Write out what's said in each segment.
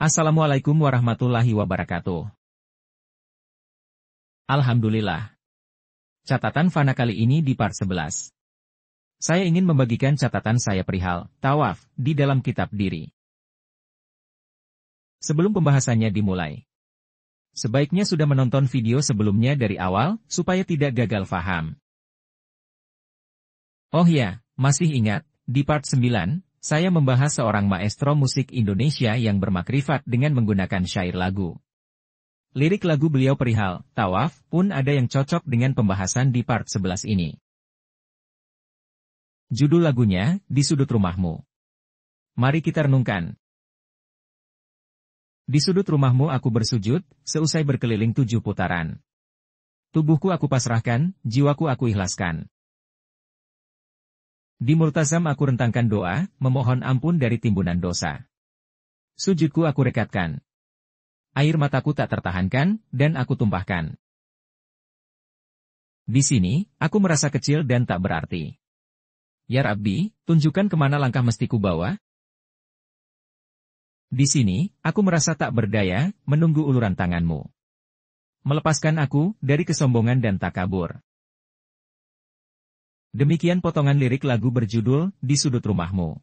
Assalamualaikum warahmatullahi wabarakatuh. Alhamdulillah. Catatan Fana kali ini di part 11. Saya ingin membagikan catatan saya perihal tawaf di dalam kitab diri. Sebelum pembahasannya dimulai, sebaiknya sudah menonton video sebelumnya dari awal supaya tidak gagal faham. Oh ya, masih ingat, di part 9, saya membahas seorang maestro musik Indonesia yang bermakrifat dengan menggunakan syair lagu. Lirik lagu beliau perihal tawaf pun ada yang cocok dengan pembahasan di part 11 ini. Judul lagunya, Di Sudut Rumahmu. Mari kita renungkan. Di sudut rumahmu aku bersujud, seusai berkeliling 7 putaran. Tubuhku aku pasrahkan, jiwaku aku ikhlaskan. Di multazam aku rentangkan doa, memohon ampun dari timbunan dosa. Sujudku aku rekatkan. Air mataku tak tertahankan, dan aku tumpahkan. Di sini, aku merasa kecil dan tak berarti. Ya Rabbi, tunjukkan kemana langkah mesti ku bawa. Di sini, aku merasa tak berdaya, menunggu uluran tanganmu. Melepaskan aku dari kesombongan dan takabur. Demikian potongan lirik lagu berjudul, Di Sudut Rumahmu.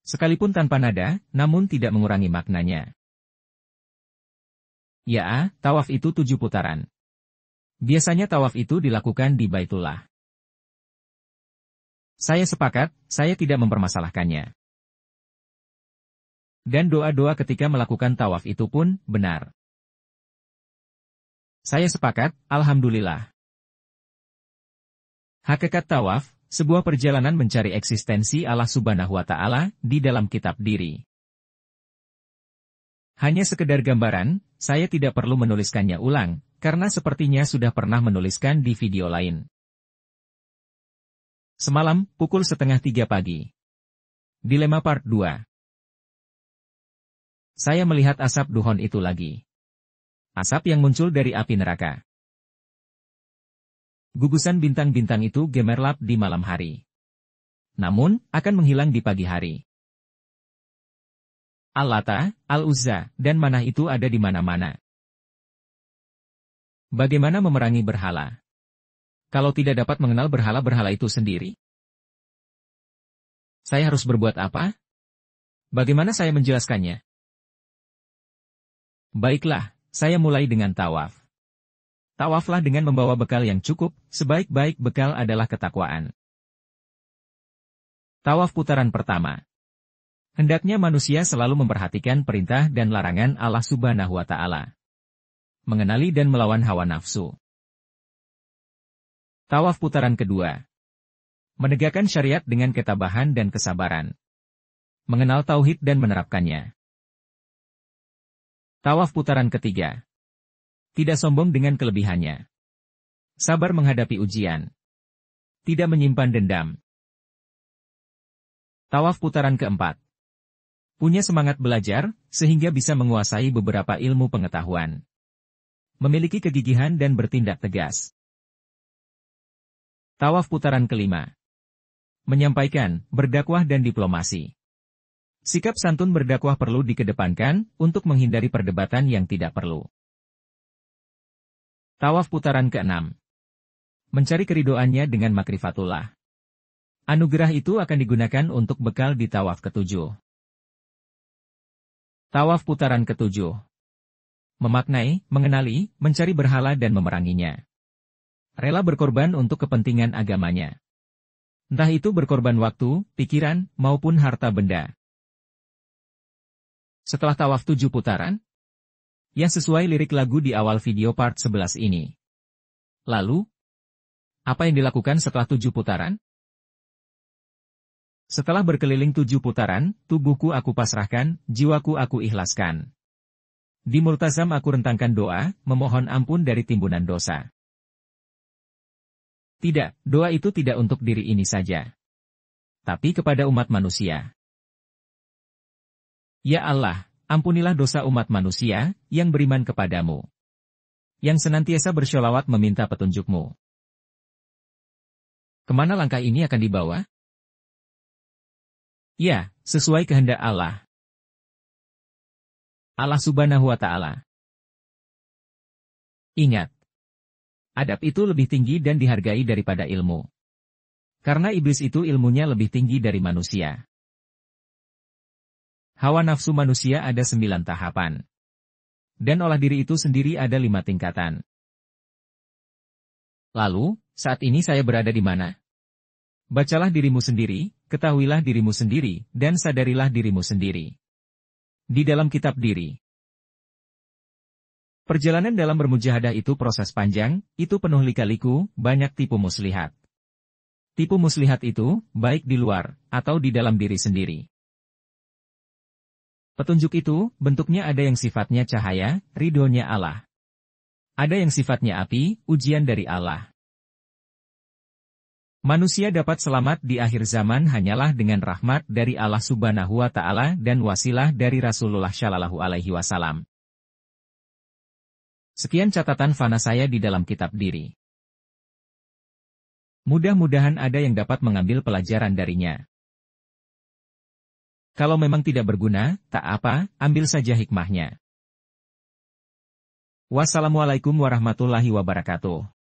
Sekalipun tanpa nada, namun tidak mengurangi maknanya. Ya, tawaf itu 7 putaran. Biasanya tawaf itu dilakukan di Baitullah. Saya sepakat, saya tidak mempermasalahkannya. Dan doa-doa ketika melakukan tawaf itu pun benar. Saya sepakat, alhamdulillah. Hakikat tawaf, sebuah perjalanan mencari eksistensi Allah Subhanahu wa Ta'ala di dalam kitab diri. Hanya sekedar gambaran, saya tidak perlu menuliskannya ulang, karena sepertinya sudah pernah menuliskan di video lain. Semalam, pukul 2:30 pagi. Dilema part 2. Saya melihat asap duhon itu lagi. Asap yang muncul dari api neraka. Gugusan bintang-bintang itu gemerlap di malam hari. Namun, akan menghilang di pagi hari. Al-Lata, Al-Uzza, dan Manah itu ada di mana-mana. Bagaimana memerangi berhala? Kalau tidak dapat mengenal berhala-berhala itu sendiri? Saya harus berbuat apa? Bagaimana saya menjelaskannya? Baiklah, saya mulai dengan tawaf. Tawaflah dengan membawa bekal yang cukup, sebaik-baik bekal adalah ketakwaan. Tawaf putaran pertama. Hendaknya manusia selalu memperhatikan perintah dan larangan Allah Subhanahu wa Ta'ala. Mengenali dan melawan hawa nafsu. Tawaf putaran kedua. Menegakkan syariat dengan ketabahan dan kesabaran. Mengenal tauhid dan menerapkannya. Tawaf putaran ketiga. Tidak sombong dengan kelebihannya. Sabar menghadapi ujian. Tidak menyimpan dendam. Tawaf putaran keempat. Punya semangat belajar, sehingga bisa menguasai beberapa ilmu pengetahuan. Memiliki kegigihan dan bertindak tegas. Tawaf putaran kelima. Menyampaikan, berdakwah dan diplomasi. Sikap santun berdakwah perlu dikedepankan, untuk menghindari perdebatan yang tidak perlu. Tawaf putaran keenam. Mencari keridoannya dengan makrifatullah. Anugerah itu akan digunakan untuk bekal di tawaf ketujuh. Tawaf putaran ketujuh. Memaknai, mengenali, mencari berhala dan memeranginya. Rela berkorban untuk kepentingan agamanya. Entah itu berkorban waktu, pikiran, maupun harta benda. Setelah tawaf 7 putaran, yang sesuai lirik lagu di awal video part 11 ini. Lalu, apa yang dilakukan setelah 7 putaran? Setelah berkeliling 7 putaran, tubuhku aku pasrahkan, jiwaku aku ikhlaskan. Di multazam aku rentangkan doa, memohon ampun dari timbunan dosa. Tidak, doa itu tidak untuk diri ini saja. Tapi kepada umat manusia. Ya Allah, ampunilah dosa umat manusia, yang beriman kepadamu. Yang senantiasa bersholawat meminta petunjukmu. Kemana langkah ini akan dibawa? Ya, sesuai kehendak Allah. Allah Subhanahu wa Ta'ala. Ingat, adab itu lebih tinggi dan dihargai daripada ilmu. Karena iblis itu ilmunya lebih tinggi dari manusia. Hawa nafsu manusia ada 9 tahapan. Dan olah diri itu sendiri ada 5 tingkatan. Lalu, saat ini saya berada di mana? Bacalah dirimu sendiri, ketahuilah dirimu sendiri, dan sadarilah dirimu sendiri. Di dalam kitab diri. Perjalanan dalam bermujahadah itu proses panjang, itu penuh lika-liku, banyak tipu muslihat. Tipu muslihat itu, baik di luar, atau di dalam diri sendiri. Petunjuk itu, bentuknya ada yang sifatnya cahaya, ridhonya Allah. Ada yang sifatnya api, ujian dari Allah. Manusia dapat selamat di akhir zaman hanyalah dengan rahmat dari Allah Subhanahu wa Ta'ala dan wasilah dari Rasulullah Shallallahu Alaihi Wasallam. Sekian catatan fana saya di dalam kitab diri. Mudah-mudahan ada yang dapat mengambil pelajaran darinya. Kalau memang tidak berguna, tak apa, ambil saja hikmahnya. Wassalamualaikum warahmatullahi wabarakatuh.